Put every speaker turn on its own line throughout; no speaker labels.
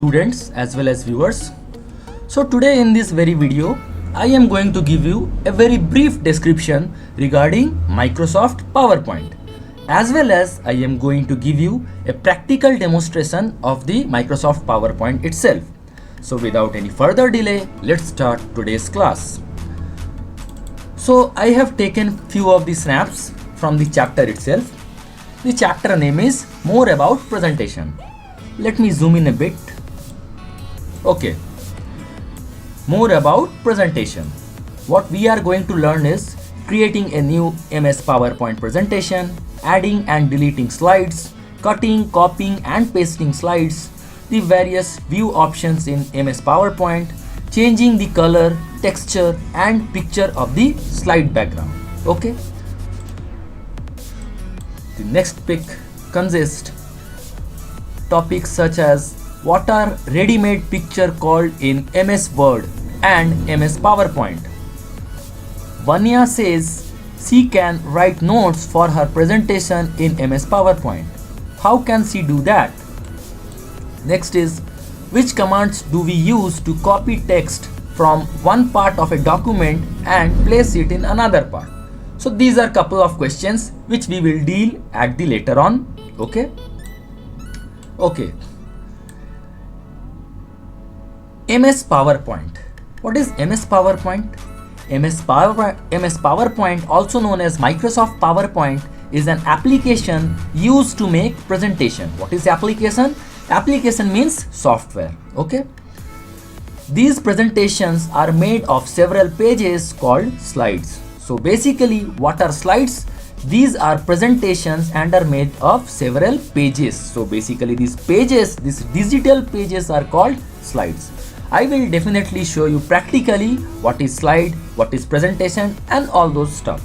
students as well as viewers. So today in this very video, I am going to give you a very brief description regarding Microsoft PowerPoint, as well as I am going to give you a practical demonstration of the Microsoft PowerPoint itself. So without any further delay, let's start today's class. So I have taken few of the snaps from the chapter itself. The chapter name is More About Presentation. Let me zoom in a bit. Okay. More about presentation. What we are going to learn is creating a new MS PowerPoint presentation, adding and deleting slides, cutting, copying and pasting slides, the various view options in MS PowerPoint, changing the color, texture and picture of the slide background. Okay. The next pick consists topics such as what are ready-made picture called in MS Word and MS PowerPoint. Vanya says she can write notes for her presentation in MS PowerPoint. How can she do that? Next is which commands do we use to copy text from one part of a document and place it in another part? So these are couple of questions which we will deal at the later on. Okay. MS PowerPoint. What is MS PowerPoint? MS PowerPoint, also known as Microsoft PowerPoint, is an application used to make presentation. What is application? Application means software. Okay. These presentations are made of several pages called slides. So basically, what are slides? These are presentations and are made of several pages. So basically these pages, these digital pages are called slides. I will definitely show you practically what is slide, what is presentation and all those stuff.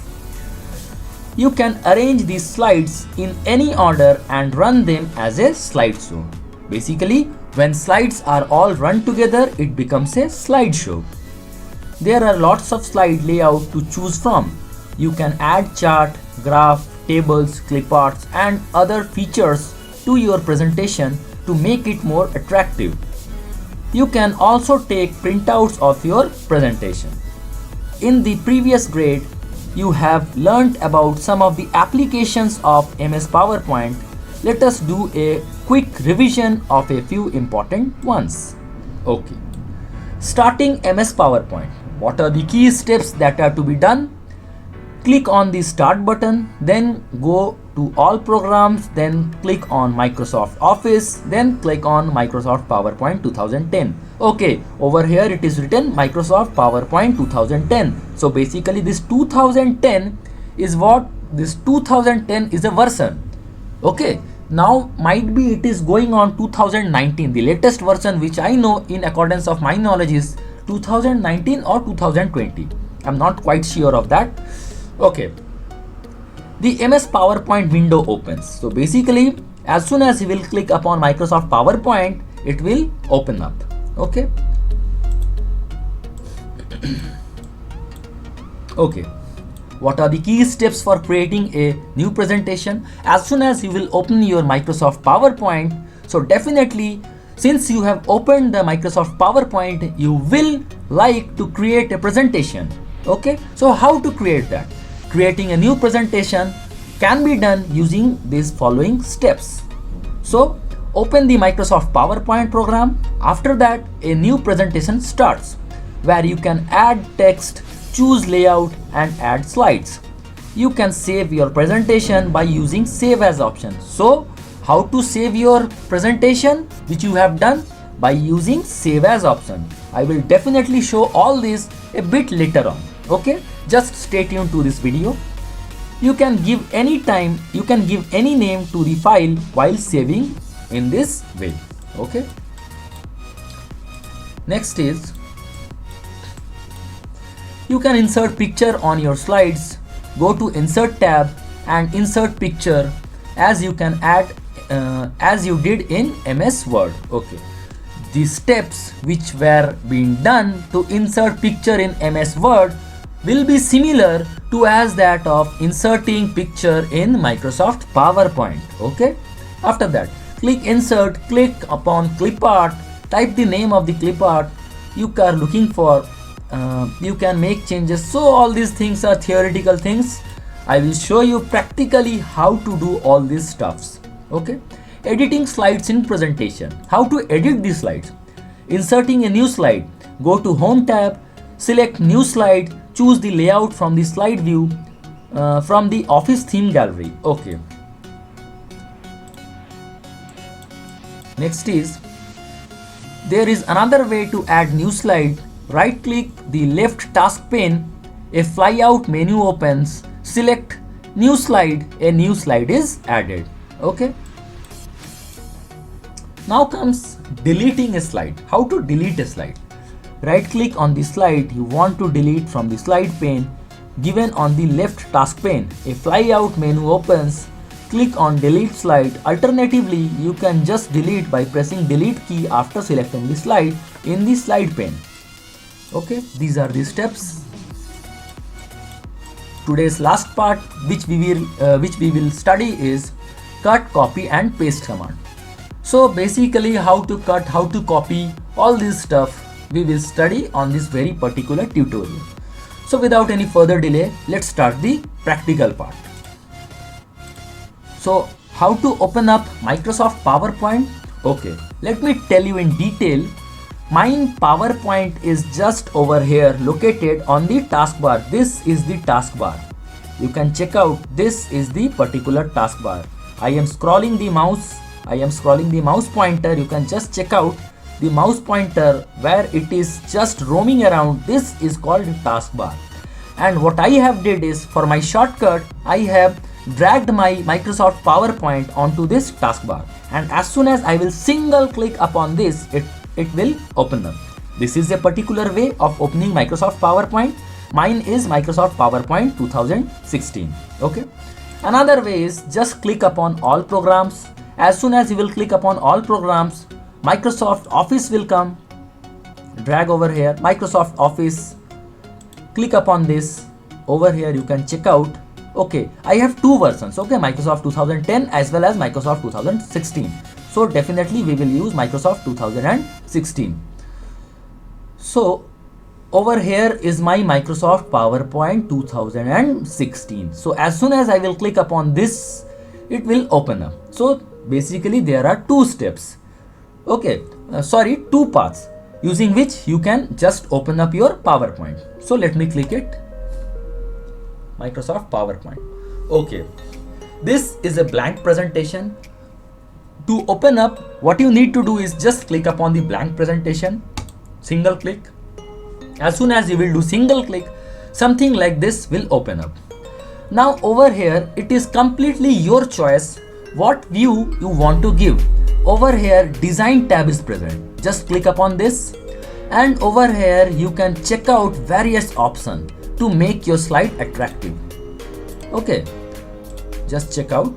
You can arrange these slides in any order and run them as a slideshow. Basically, when slides are all run together, it becomes a slideshow. There are lots of slide layout to choose from. You can add chart, graph, tables, clip arts and other features to your presentation to make it more attractive. You can also take printouts of your presentation. In the previous grade, you have learned about some of the applications of MS PowerPoint. Let us do a quick revision of a few important ones. Okay. Starting MS PowerPoint. What are the key steps that are to be done? Click on the start button, then go to all programs, then click on Microsoft Office, then click on Microsoft PowerPoint 2010. Okay, over here it is written Microsoft PowerPoint 2010. So basically this 2010 is what? This 2010 is a version. Okay, now might be it is going on 2019. The latest version which I know in accordance of my knowledge is 2019 or 2020. I'm not quite sure of that. Okay, the MS PowerPoint window opens. So basically, as soon as you will click upon Microsoft PowerPoint, it will open up. Okay. Okay. What are the key steps for creating a new presentation? As soon as you will open your Microsoft PowerPoint, so definitely, since you have opened the Microsoft PowerPoint, you will like to create a presentation. Okay. So how to create that? Creating a new presentation can be done using these following steps. So open the Microsoft PowerPoint program. After that, a new presentation starts where you can add text, choose layout and add slides. You can save your presentation by using save as option. So how to save your presentation which you have done? By using save as option. I will definitely show all this a bit later on. Okay, just stay tuned to this video. You can give any name to the file while saving in this way. Okay. Next is you can insert picture on your slides. Go to insert tab and insert picture as you can add as you did in MS Word. Okay. The steps which were being done to insert picture in MS Word will be similar to as that of inserting picture in Microsoft PowerPoint. Okay. After that, click insert, click upon clip art, type the name of the clip art you are looking for. You can make changes. So all these things are theoretical things. I will show you practically how to do all these stuffs. Okay, editing slides in presentation. How to edit these slides? Inserting a new slide, go to home tab, select new slide, choose the layout from the slide view from the office theme gallery. Okay, next is there is another way to add new slide. Right click the left task pane, a flyout menu opens, select new slide, a new slide is added. Okay, now comes deleting a slide. How to delete a slide? Right click on the slide you want to delete from the slide pane given on the left task pane. A flyout menu opens, click on delete slide. Alternatively, you can just delete by pressing delete key after selecting the slide in the slide pane. Okay, these are the steps. Today's last part which we will study is cut, copy and paste command. So basically how to cut, how to copy, all this stuff we will study on this very particular tutorial. So without any further delay, let's start the practical part. So how to open up Microsoft PowerPoint? Okay, let me tell you in detail. Mine PowerPoint is just over here located on the taskbar. This is the taskbar. You can check out, this is the particular taskbar. I am scrolling the mouse pointer. You can just check out the mouse pointer where it is just roaming around. This is called taskbar. And what I have did is, for my shortcut, I have dragged my Microsoft PowerPoint onto this taskbar. And as soon as I will single click upon this, it will open up. This is a particular way of opening Microsoft PowerPoint. Mine is Microsoft PowerPoint 2016. Okay. Another way is just click upon all programs. As soon as you will click upon all programs, Microsoft Office will come. Drag over here, Microsoft Office. Click upon this. Over here you can check out. Okay, I have two versions. Okay, Microsoft 2010 as well as Microsoft 2016. So definitely we will use Microsoft 2016. So over here is my Microsoft PowerPoint 2016. So as soon as I will click upon this, it will open up. So basically there are two steps. Okay, two paths using which you can just open up your PowerPoint. So let me click it. Microsoft PowerPoint. Okay, this is a blank presentation. To open up, what you need to do is just click upon the blank presentation, single click. As soon as you will do single click, something like this will open up. Now over here, it is completely your choice what view you want to give. Over here, design tab is present. Just click upon this, and over here you can check out various options to make your slide attractive. Okay, just check out.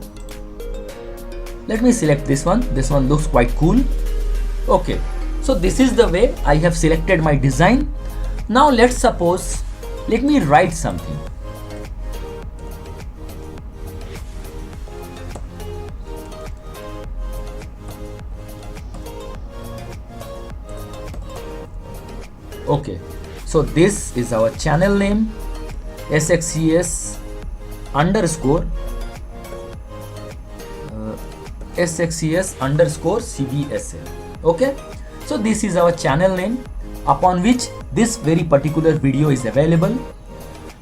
Let me select this one. This one looks quite cool. Okay, so this is the way I have selected my design. Now let me write something. Okay, so this is our channel name, SXCS underscore CBSL. Okay, so this is our channel name upon which this very particular video is available.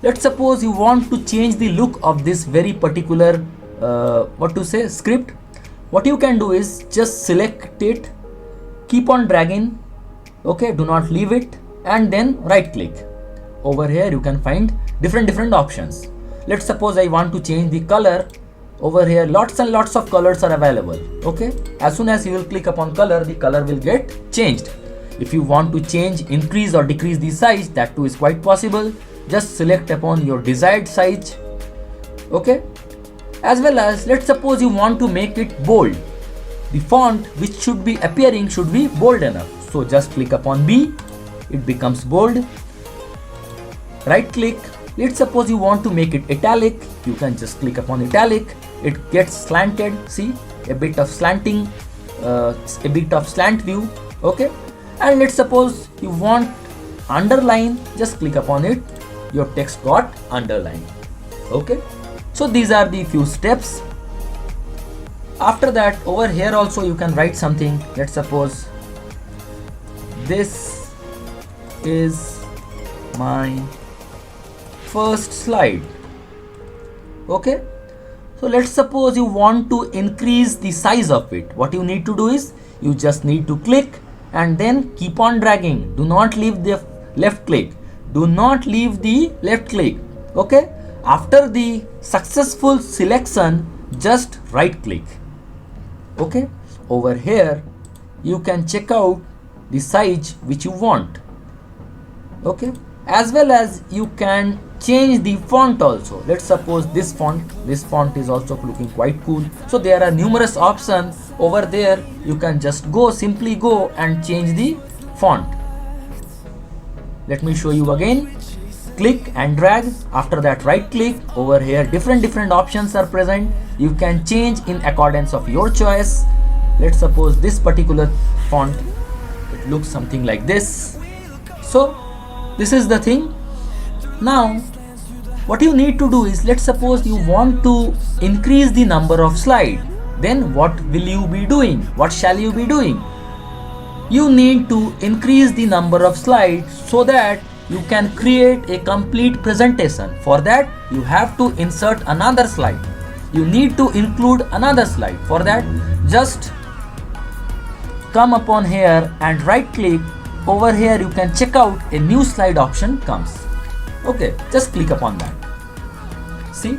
Let's suppose you want to change the look of this very particular script. What you can do is just select it, keep on dragging. Okay, do not leave it, and then right click. Over here you can find different options. Let's suppose I want to change the color. Over here lots and lots of colors are available. Okay, as soon as you will click upon color, the color will get changed. If you want to change, increase or decrease the size, that too is quite possible. Just select upon your desired size. Okay, as well as let's suppose you want to make it bold. The font which should be appearing should be bold enough. So just click upon B, it becomes bold. Right click. Let's suppose you want to make it italic. You can just click upon italic. It gets slanted. See, a bit of slanting, a bit of slant view. Okay, And let's suppose you want underline, just click upon it, your text got underlined. Okay, so these are the few steps. After that, over here also you can write something. Let's suppose this is my first slide. Okay, so let's suppose you want to increase the size of it. What you need to do is you just need to click and then keep on dragging. Do not leave the left click. Do not leave the left click. Okay, after the successful selection, just right click. Okay, over here you can check out the size which you want. Okay, as well as you can change the font also. Let's suppose this font is also looking quite cool. So there are numerous options over there. You can just simply go and change the font. Let me show you again. Click and drag. After that, right click. Over here different options are present. You can change in accordance of your choice. Let's suppose this particular font, it looks something like this. So this is the thing. Now what you need to do is, let's suppose you want to increase the number of slides. Then what will you be doing? What shall you be doing? You need to increase the number of slides so that you can create a complete presentation. For that, you have to insert another slide. You need to include another slide. For that, just come upon here and right click. Over here you can check out a new slide option comes. Okay, just click upon that. See,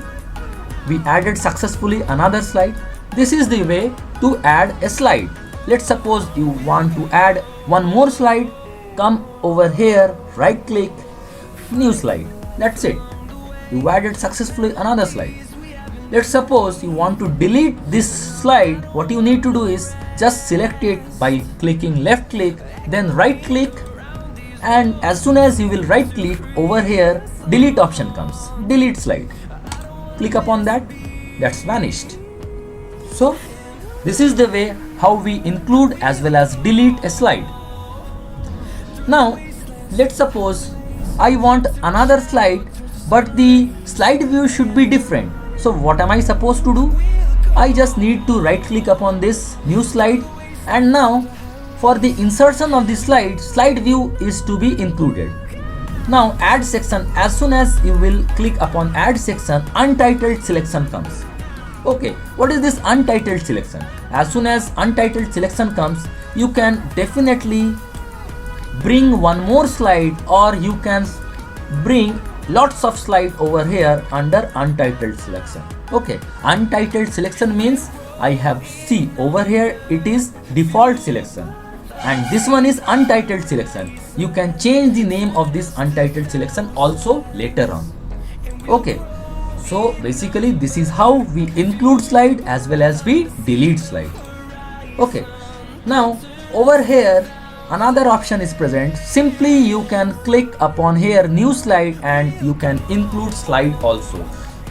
we added successfully another slide. This is the way to add a slide. Let's suppose you want to add one more slide. Come over here, right click, new slide. That's it. You added successfully another slide. Let's suppose you want to delete this slide. What you need to do is just select it by clicking left click, then right click, and as soon as you will right click, over here delete option comes. Delete slide. Click upon that. That's vanished. So this is the way how we include as well as delete a slide. Now let's suppose I want another slide, but the slide view should be different. So what am I supposed to do? I just need to right click upon this new slide, and now for the insertion of the slide view is to be included. Now add section. As soon as you will click upon add section, untitled selection comes. Okay, what is this untitled selection? As soon as untitled selection comes, you can definitely bring one more slide, or you can bring lots of slide over here under untitled selection. Okay, untitled selection means I have, see over here it is default selection, and this one is untitled selection. You can change the name of this untitled selection also later on. Okay, so basically this is how we include slide as well as we delete slide. Okay, now over here another option is present. Simply you can click upon here new slide and you can include slide also.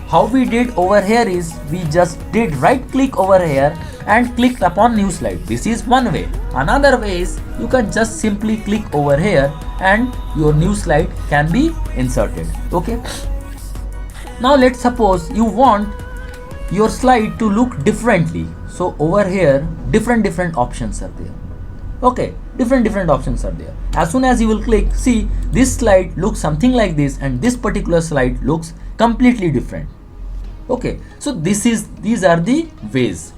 How we did over here is we just did right click over here and clicked upon new slide. This is one way. Another way is you can just simply click over here and your new slide can be inserted. Okay, now let's suppose you want your slide to look differently. So over here different options are there. Okay, different options are there. As soon as you will click, see this slide looks something like this and this particular slide looks completely different. Okay, so these are the ways.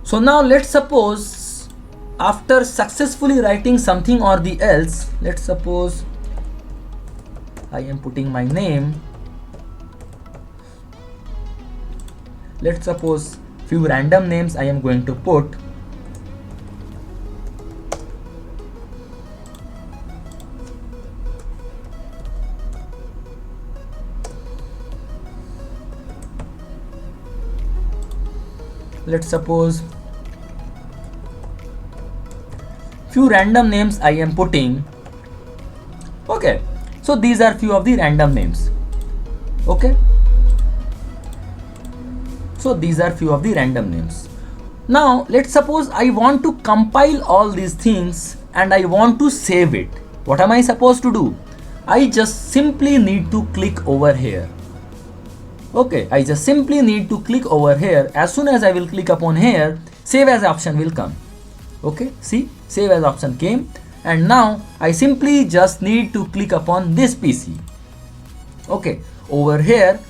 So now let's suppose after successfully writing something or the else, let's suppose I am putting my name. Let's suppose few random names I am going to put. Let's suppose few random names I am putting. Okay, so these are few of the random names. Okay, so these are few of the random names. Now let's suppose I want to compile all these things and I want to save it. What am I supposed to do? I just simply need to click over here. Okay, I just simply need to click over here. As soon as I will click upon here, save as option will come. Okay, see, save as option came, and now I simply just need to click upon this PC. Okay, over here,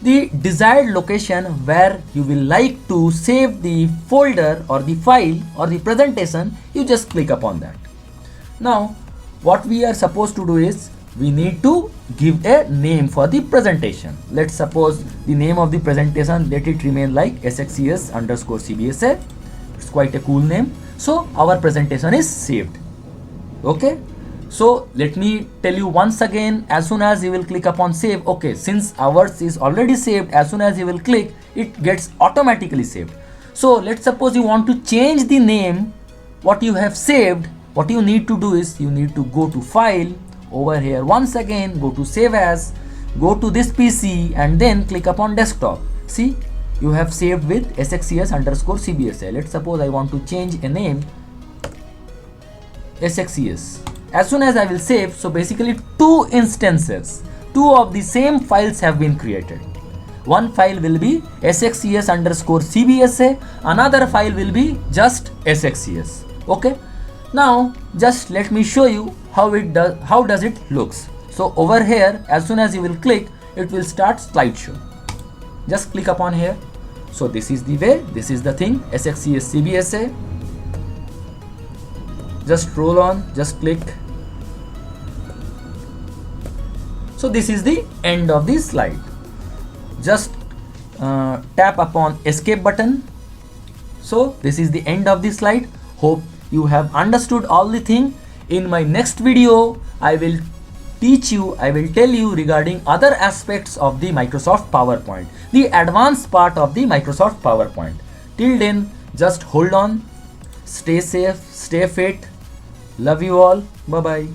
the desired location where you will like to save the folder or the file or the presentation, you just click upon that. Now, what we are supposed to do is we need to give a name for the presentation. Let's suppose the name of the presentation, let it remain like SXCS_CBSA. It's quite a cool name. So our presentation is saved. Okay. So let me tell you once again, as soon as you will click upon save, okay, since ours is already saved, as soon as you will click, it gets automatically saved. So let's suppose you want to change the name, what you have saved. What you need to do is you need to go to file, over here once again, go to save as, go to this PC and then click upon desktop. See, you have saved with SXCS_CBSA. Let's suppose I want to change a name, SXCS. As soon as I will save, so basically two instances, two of the same files have been created. One file will be SXCS_CBSA, another file will be just SXCS. Okay. Now just let me show you how does it looks. So over here, as soon as you will click, it will start slideshow. Just click upon here. So this is the way, this is the thing, SXCS_CBSA. Just roll on, just click. So this is the end of the slide. Just tap upon escape button. So this is the end of the slide. Hope you have understood all the thing. In my next video, I will tell you regarding other aspects of the Microsoft PowerPoint, the advanced part of the Microsoft PowerPoint. Till then, just hold on, stay safe, stay fit. Love you all. Bye bye.